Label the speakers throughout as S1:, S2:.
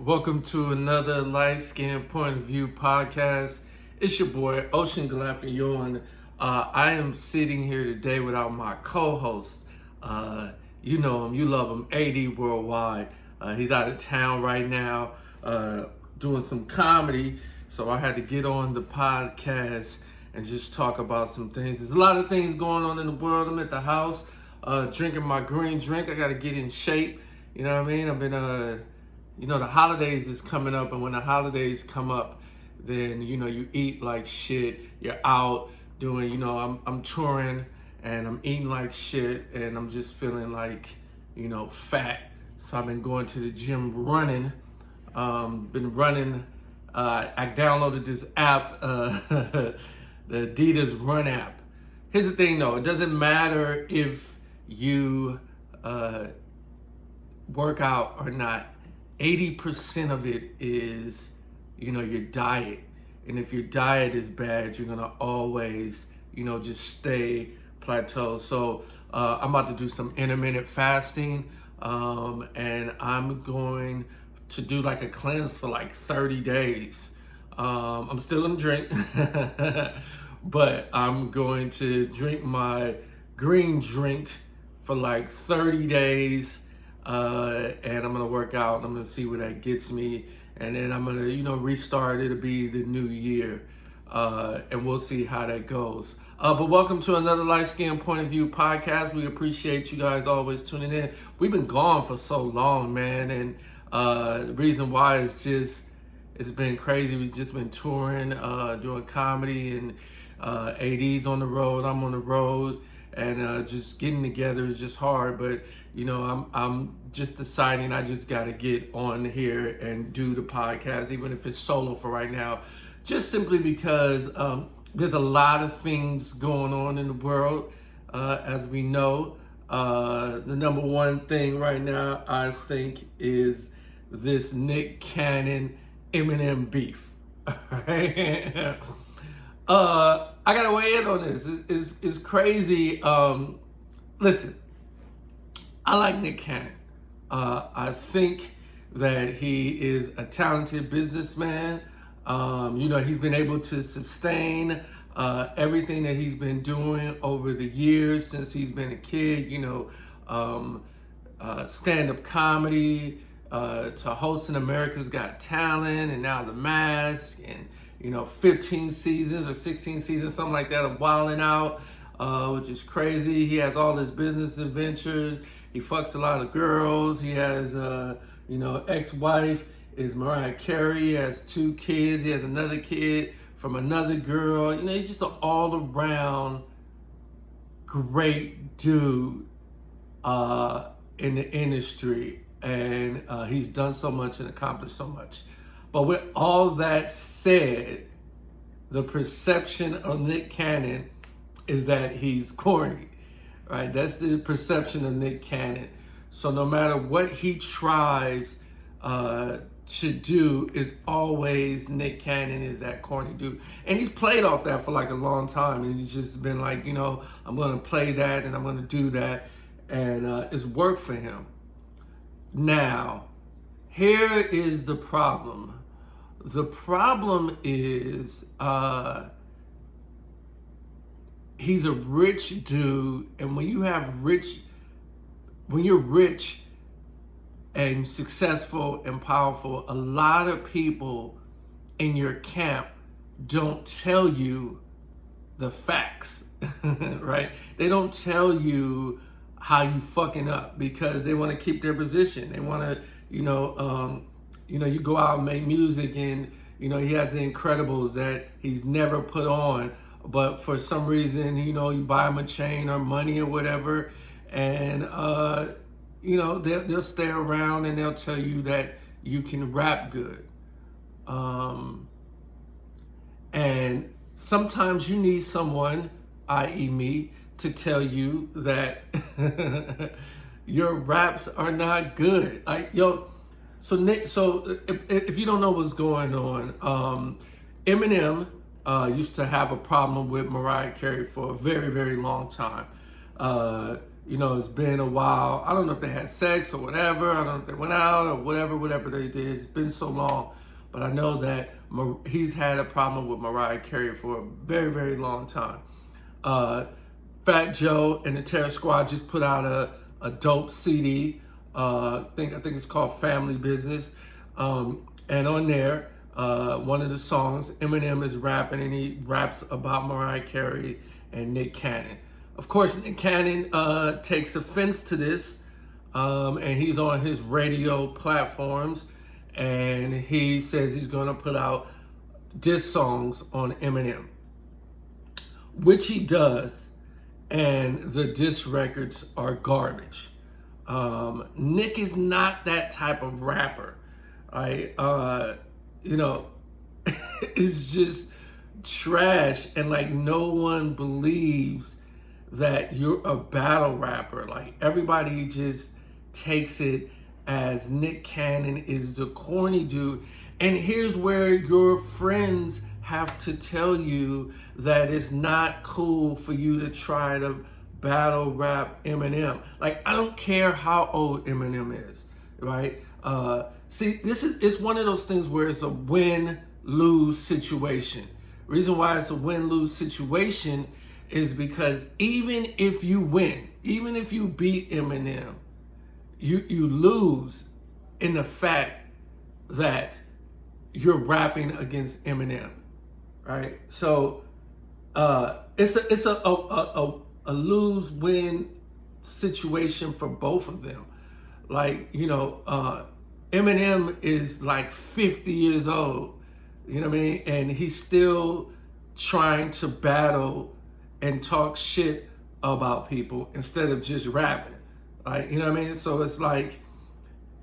S1: Welcome to another Light Skin Point of View podcast. It's your boy, Ocean Glapion. I am sitting here today without my co-host. You know him, you love him, AD Worldwide. He's out of town right now doing some comedy, so I had to get on the podcast and just talk about some things. There's a lot of things going on in the world. I'm at the house drinking my green drink. I got to get in shape. You know what I mean? I've been... the holidays is coming up, and when the holidays come up, then, you eat like shit. You're out doing, I'm touring, and I'm eating like shit, and I'm just feeling like, fat. So I've been going to the gym running. Been running. I downloaded this app, the Adidas Run app. Here's the thing, though. It doesn't matter if you work out or not. 80% of it is, your diet. And if your diet is bad, you're gonna always, just stay plateaued. So I'm about to do some intermittent fasting, and I'm going to do like a cleanse for like 30 days. I'm still gonna drink, but I'm going to drink my green drink for like 30 days. And I'm gonna work out, and I'm gonna see where that gets me, and then I'm gonna restart. It'll be the new year, and we'll see how that goes. But welcome to another Light Skin Point of View podcast. We appreciate you guys always tuning in. We've been gone for so long, man, and the reason why is just it's been crazy. We've just been touring, doing comedy, and AD's on the road, I'm on the road, and just getting together is just hard. But I'm just deciding I just got to get on here and do the podcast, even if it's solo for right now, just simply because there's a lot of things going on in the world, as we know. The number one thing right now, I think, is this Nick Cannon Eminem beef. I gotta weigh in on this. It's crazy. Listen, I like Nick Cannon. I think that he is a talented businessman. He's been able to sustain everything that he's been doing over the years since he's been a kid. Stand-up comedy, to hosting America's Got Talent, and now The Mask, and 15 seasons or 16 seasons, something like that, of Wildin' Out, which is crazy. He has all his business adventures. He fucks a lot of girls. He has, ex-wife is Mariah Carey. He has 2 kids. He has another kid from another girl. He's just an all-around great dude in the industry. And he's done so much and accomplished so much. But with all that said, the perception of Nick Cannon is that he's corny. Right, that's the perception of Nick Cannon. So no matter what he tries to do, is always Nick Cannon is that corny dude. And he's played off that for like a long time. And he's just been like, I'm going to play that and I'm going to do that. And it's worked for him. Now, here is the problem. The problem is... he's a rich dude, and when you're rich and successful and powerful, a lot of people in your camp don't tell you the facts, right? They don't tell you how you fucking up because they want to keep their position. They want to, you go out and make music, and he has the Incredibles that he's never put on. But for some reason, you buy them a chain or money or whatever, and, they'll stay around and they'll tell you that you can rap good. And sometimes you need someone, i.e. me, to tell you that your raps are not good. So Nick, if you don't know what's going on, Eminem used to have a problem with Mariah Carey for a very, very long time. It's been a while. I don't know if they had sex or whatever. I don't know if they went out or whatever they did. It's been so long. But I know that he's had a problem with Mariah Carey for a very, very long time. Fat Joe and the Terror Squad just put out a dope CD. I think it's called Family Business. And on there, one of the songs, Eminem is rapping, and he raps about Mariah Carey and Nick Cannon. Of course, Nick Cannon takes offense to this, and he's on his radio platforms, and he says he's going to put out diss songs on Eminem, which he does, and the diss records are garbage. Nick is not that type of rapper. It's just trash, and like no one believes that you're a battle rapper. Like everybody just takes it as Nick Cannon is the corny dude. And here's where your friends have to tell you that it's not cool for you to try to battle rap Eminem. Like, I don't care how old Eminem is, right? See, it's one of those things where it's a win-lose situation. Reason why it's a win-lose situation is because even if you win, even if you beat Eminem, you lose in the fact that you're rapping against Eminem, right? So it's a lose-win situation for both of them. Like, Eminem is like 50 years old, you know what I mean? And he's still trying to battle and talk shit about people instead of just rapping. Like, you know what I mean? So it's like,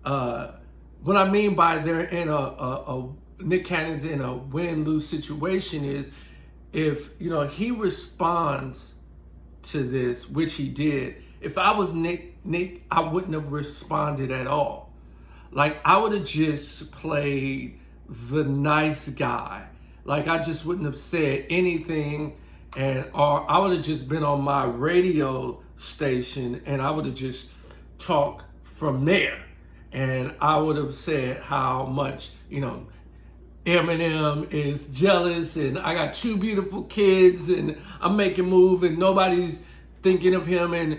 S1: what I mean by they're in a Nick Cannon's in a win-lose situation is if, he responds to this, which he did. If I was Nick, I wouldn't have responded at all. Like, I would have just played the nice guy. Like, I just wouldn't have said anything, or I would have just been on my radio station and I would have just talked from there. And I would have said how much, Eminem is jealous, and I got 2 beautiful kids, and I'm making moves, and nobody's thinking of him, and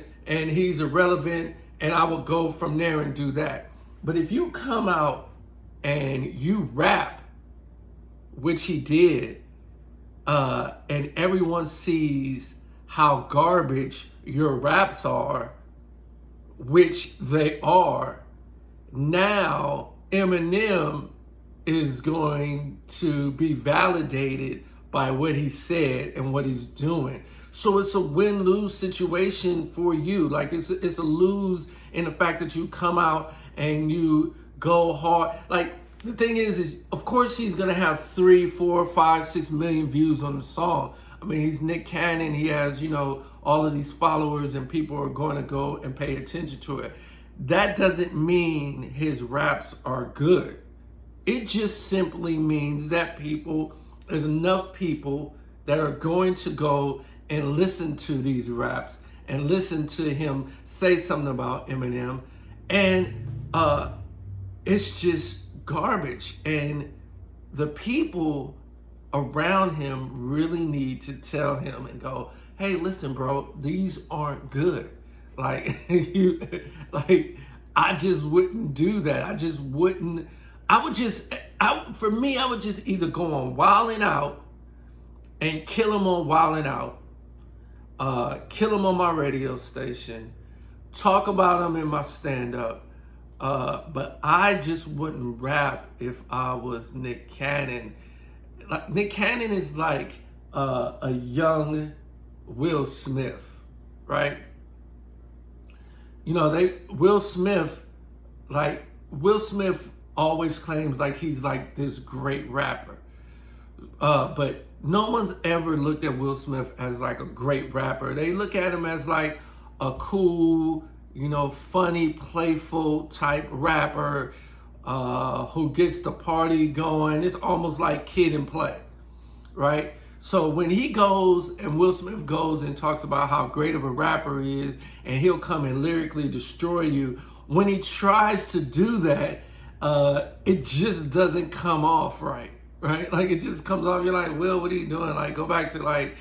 S1: he's irrelevant, and I will go from there and do that. But if you come out and you rap, which he did, and everyone sees how garbage your raps are, which they are, now Eminem is going to be validated by what he said and what he's doing. So it's a win-lose situation for you. Like it's a lose in the fact that you come out and you go hard. Like the thing is of course he's gonna have 3, 4, 5, 6 million views on the song. I mean, he's Nick Cannon. He has, all of these followers, and people are going to go and pay attention to it. That doesn't mean his raps are good. It just simply means that there's enough people that are going to go and listen to these raps and listen to him say something about Eminem. And it's just garbage. And the people around him really need to tell him and go, hey, listen, bro, these aren't good. Like, I just wouldn't do that. I would just either go on Wildin' Out and kill him on Wildin' Out, kill him on my radio station, talk about him in my stand-up, but I just wouldn't rap if I was Nick Cannon. Like, Nick Cannon is like a young Will Smith, right? Will Smith always claims like he's like this great rapper. But no one's ever looked at Will Smith as like a great rapper. They look at him as like a cool, funny, playful type rapper who gets the party going. It's almost like Kid and Play, right? So when he goes and Will Smith goes and talks about how great of a rapper he is, and he'll come and lyrically destroy you, when he tries to do that, it just doesn't come off right? Like it just comes off. You're like, Will, what are you doing? Like go back to like,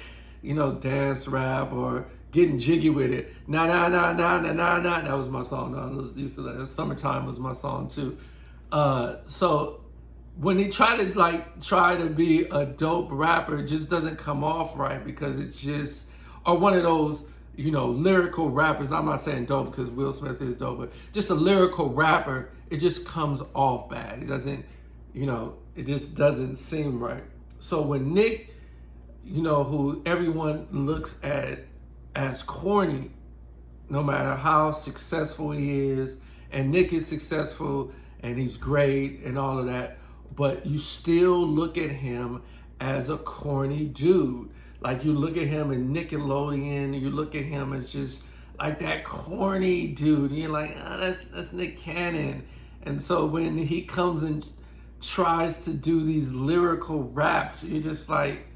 S1: dance rap or getting jiggy with it. Nah, nah, nah, nah, nah, nah, nah. That was my song. I was used to that. Summertime was my song too. So when he try to be a dope rapper, it just doesn't come off right because it's just, or one of those, lyrical rappers. I'm not saying dope because Will Smith is dope, but just a lyrical rapper, it just comes off bad. It doesn't, it just doesn't seem right. So when Nick, who everyone looks at as corny, no matter how successful he is, and Nick is successful and he's great and all of that, but you still look at him as a corny dude. Like you look at him in Nickelodeon, you look at him as just like that corny dude. And you're like, that's Nick Cannon. And so when he comes and tries to do these lyrical raps, you're just like,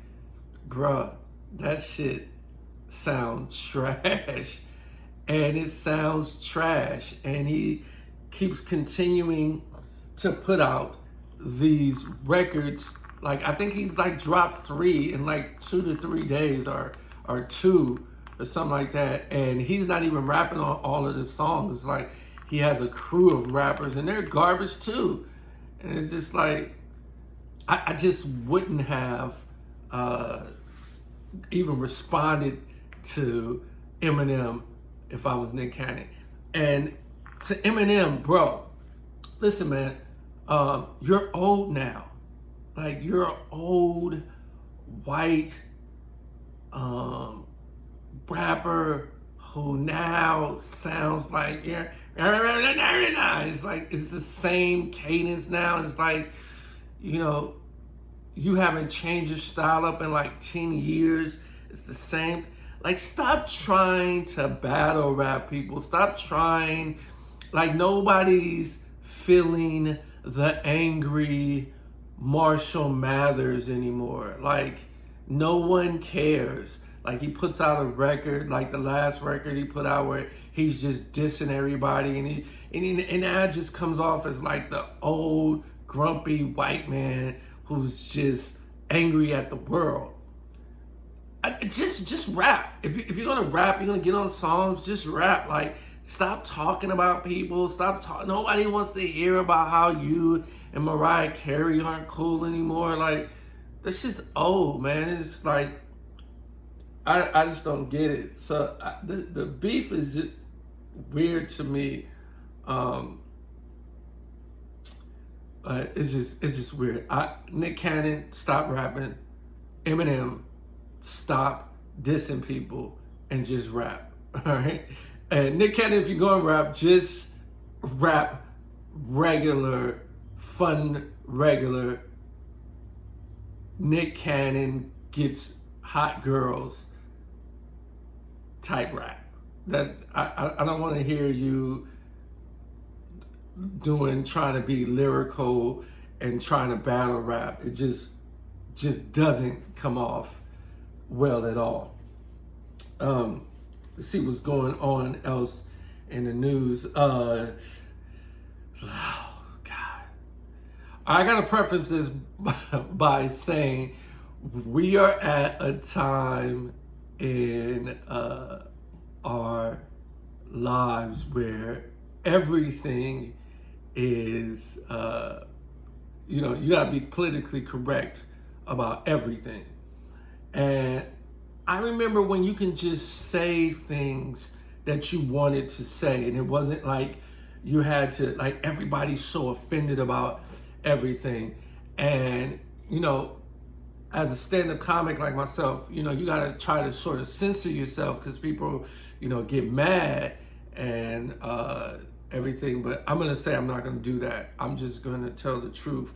S1: bruh, that shit sounds trash. And it sounds trash. And he keeps continuing to put out these records. Like I think he's like dropped 3 in like 2 to 3 days or 2 or something like that, and he's not even rapping on all of the songs. It's like he has a crew of rappers and they're garbage too, and it's just like I just wouldn't have even responded to Eminem if I was Nick Cannon. And to Eminem, bro, listen, man, you're old now. Like you're an old white rapper who now sounds like it's like it's the same cadence now. It's like, you haven't changed your style up in like 10 years. It's the same. Like stop trying to battle rap people. Stop trying. Like nobody's feeling the angry Marshall Mathers anymore. Like no one cares. Like he puts out a record, like the last record he put out where he's just dissing everybody, and that just comes off as like the old grumpy white man who's just angry at the world. Just rap. If you're gonna rap, you're gonna get on songs. Just rap. Like stop talking about people. Nobody wants to hear about how you and Mariah Carey aren't cool anymore. Like that's just old, man. It's like I just don't get it. So the beef is just weird to me. It's just weird. Nick Cannon, stop rapping. Eminem, stop dissing people and just rap. All right. And Nick Cannon, if you're going to rap, just rap regular, fun, regular. Nick Cannon gets hot girls type rap. That I don't want to hear you trying to be lyrical and trying to battle rap. It just doesn't come off well at all. Let's see what's going on else in the news. Oh God. I gotta preface this by saying we are at a time in our lives where everything is, you gotta be politically correct about everything. And I remember when you can just say things that you wanted to say, and it wasn't like you had to, like everybody's so offended about everything. And, as a stand-up comic like myself, you gotta try to sort of censor yourself because people, get mad and everything. But I'm gonna say I'm not gonna do that. I'm just gonna tell the truth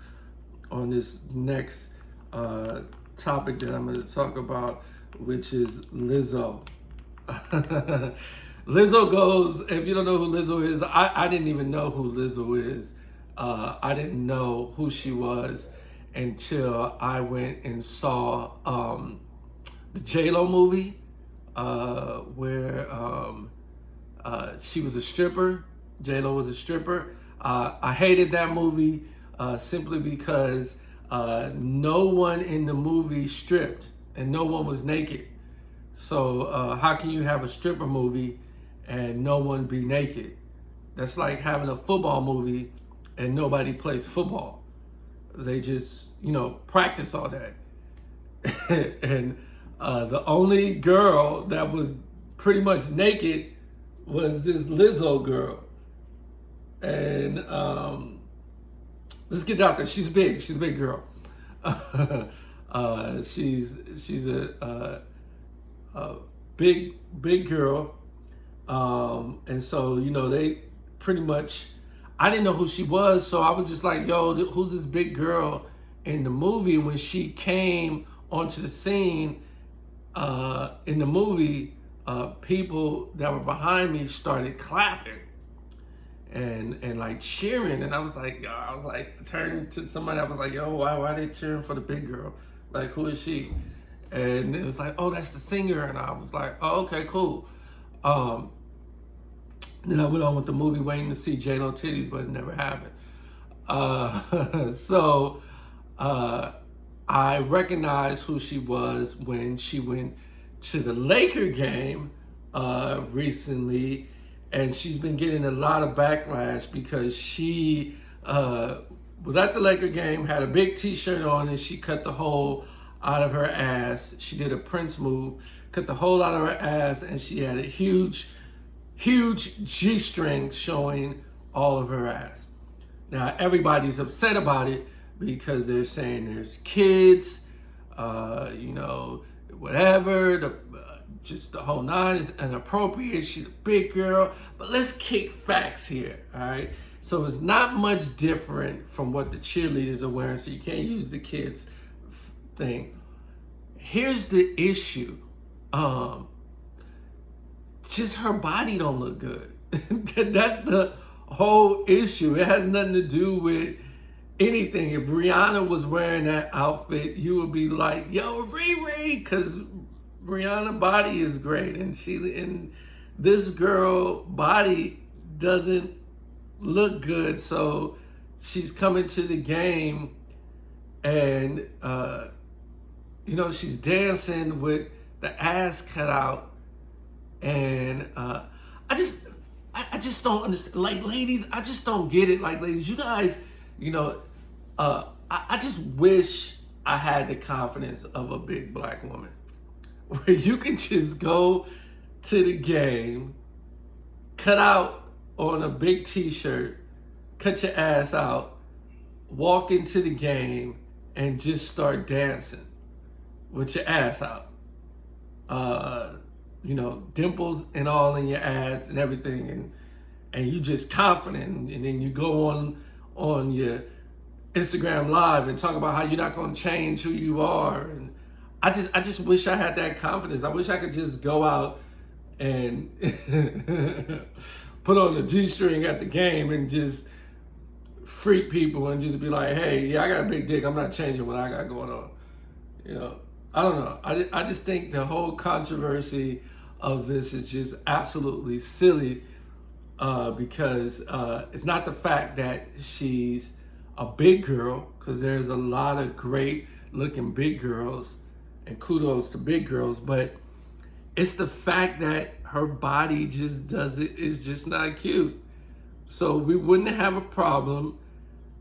S1: on this next topic that I'm gonna talk about, which is Lizzo. Lizzo goes, if you don't know who Lizzo is, I didn't even know who Lizzo is. I didn't know who she was. until I went and saw the J-Lo movie where she was a stripper. J-Lo was a stripper. I hated that movie simply because no one in the movie stripped and no one was naked. So how can you have a stripper movie and no one be naked? That's like having a football movie and nobody plays football. They just, practice all that. And the only girl that was pretty much naked was this Lizzo girl. And let's get out there. She's big. She's a big girl. She's a big girl. And so, they pretty much, I didn't know who she was. So I was just like, yo, who's this big girl in the movie? When she came onto the scene in the movie, people that were behind me started clapping and like cheering. And I was like, turning to somebody. I was like, yo, why are they cheering for the big girl? Like, who is she? And it was like, oh, that's the singer. And I was like, oh, okay, cool. Then I went on with the movie waiting to see J-Lo titties, but it never happened. So I recognized who she was when she went to the Laker game recently, and she's been getting a lot of backlash because she was at the Laker game, had a big t-shirt on, and she cut the hole out of her ass. She did a Prince move, cut the hole out of her ass, and she had a huge G-string showing all of her ass. Now, everybody's upset about it because they're saying there's kids, whatever, just the whole nine is inappropriate. She's a big girl. But let's kick facts here, all right? So it's not much different from what the cheerleaders are wearing, so you can't use the kids thing. Here's the issue. Just her body don't look good. That's the whole issue. It has nothing to do with anything. If Rihanna was wearing that outfit, you would be like, yo, Riri, because Rihanna's body is great, and this girl body doesn't look good. So she's coming to the game, and she's dancing with the ass cut out. And I just don't understand. Like, ladies, I just don't get it. Like, ladies, you guys, I just wish I had the confidence of a big black woman where you can just go to the game, cut out on a big t-shirt, cut your ass out, walk into the game, and just start dancing with your ass out. Dimples and all in your ass and everything, and you just confident, and then you go on your Instagram Live and talk about how you're not going to change who you are. And I just wish I had that confidence. I wish I could just go out and put on the G-string at the game and just freak people and just be like, hey, yeah, I got a big dick. I'm not changing what I got going on. I don't know. I just think the whole controversy of this is just absolutely silly because it's not the fact that she's a big girl, because there's a lot of great looking big girls, and kudos to big girls, but it's the fact that her body just is just not cute. So we wouldn't have a problem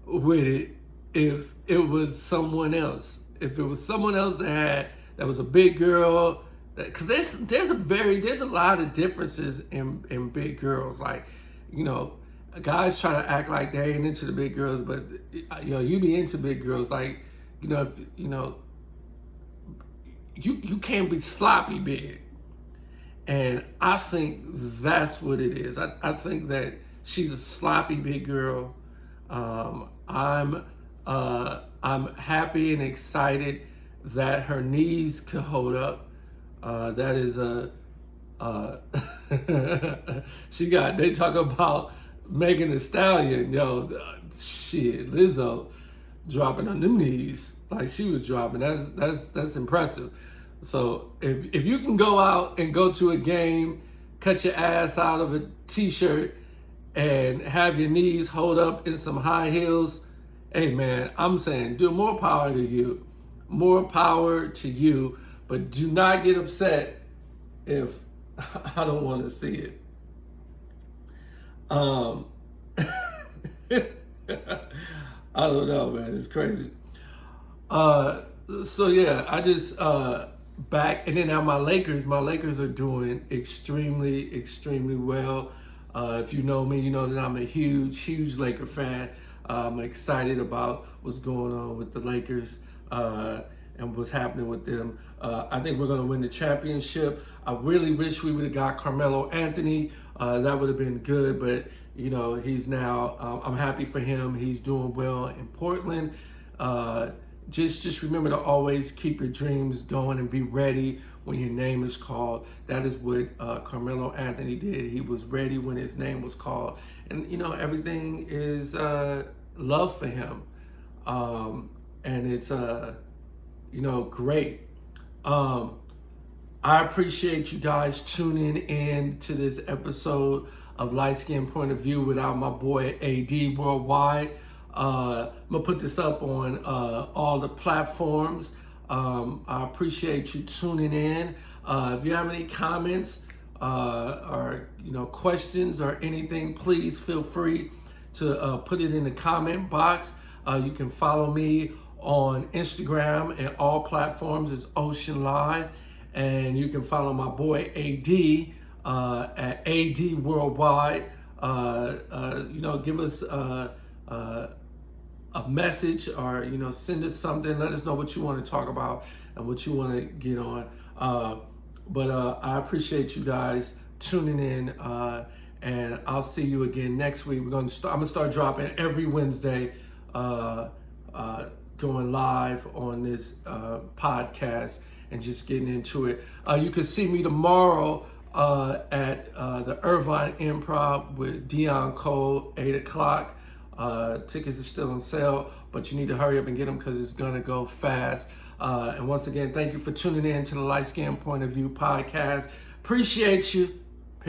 S1: with it if it was someone else. If it was someone else that was a big girl, because there's a lot of differences in big girls. Like, guys try to act like they ain't into the big girls, but you be into big girls. Like, if you can't be sloppy big, and I think that's what it is. I think that she's a sloppy big girl. I'm happy and excited that her knees could hold up. That is they talk about Megan Thee Stallion, shit, Lizzo. dropping on them knees like she was dropping. That's impressive. So if you can go out and go to a game, cut your ass out of a t-shirt, and have your knees hold up in some high heels, hey man, I'm saying do more power to you. More power to you. But do not get upset if I don't want to see it. I don't know, man. It's crazy. So yeah, I just back, and then now my Lakers are doing extremely well. If you know me, you know that I'm a huge Laker fan. I'm excited about what's going on with the Lakers and what's happening with them. I think we're going to win the championship. I really wish we would have got Carmelo Anthony. That would have been good, but you know, he's now, I'm happy for him. He's doing well in Portland. Just remember to always keep your dreams going and be ready when your name is called. That is what Carmelo Anthony did. He was ready when his name was called. And, you know, everything is love for him. And it's, you know, great. I appreciate you guys tuning in to this episode of Light Skin Point of View without my boy AD Worldwide. I'm gonna put this up on all the platforms. I appreciate you tuning in. If you have any comments or questions or anything, please feel free to put it in the comment box. You can follow me on Instagram and all platforms as Ocean Live, and you can follow my boy AD at AD Worldwide. Give us a message, or send us something. Let us know what you want to talk about and what you want to get on. But I appreciate you guys tuning in, and I'll see you again next week. I'm gonna start dropping every Wednesday, going live on this podcast and just getting into it. You can see me tomorrow at the Irvine Improv with Dion Cole, 8 o'clock. Tickets are still on sale, but you need to hurry up and get them because it's going to go fast. And once again, thank you for tuning in to the Light Skin Point of View podcast. Appreciate you.